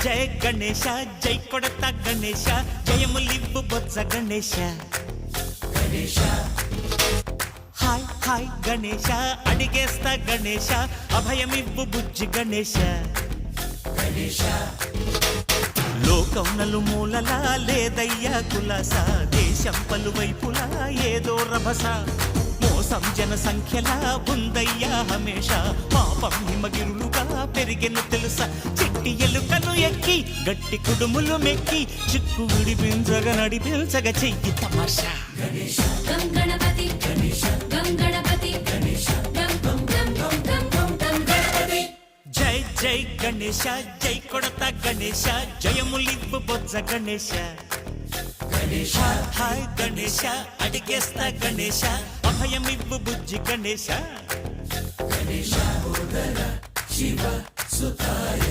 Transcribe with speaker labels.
Speaker 1: జయ గణేశ జై కొడత గణేశ జయములివ్వు బొజ్జ Ganesha hi hi Ganesha అడిగేస్తా Ganesha అభయమివ్వు బుజ్జి గణేశ లోకం నలుమూలలా లేదయ్యా కులాస దేశం పలువైపులా ఏదో రభస మోసం జన సంఖ్యలా ఉందయ్యా హమేష పాపం హిమగిరులుగా పెరిగిన తెలుసా చెట్టి ఎలుకను ఎక్కి గట్టి కుడుములు మెక్కి చిక్కు విడిపించగా నడిపించగా చెయ్యి తమాషా
Speaker 2: గం గణపతి గం గణపతి గం గం గం గం గం గం గణపతి
Speaker 1: జై జై గణేశ జై కొడత గణేశ జయములివ్వు బొజ్జ గణేశ హాయ్ గణేశ అడిగేస్తా గణేశ అభయమివ్వు బుజ్జి గణేశ శివ సుతాయ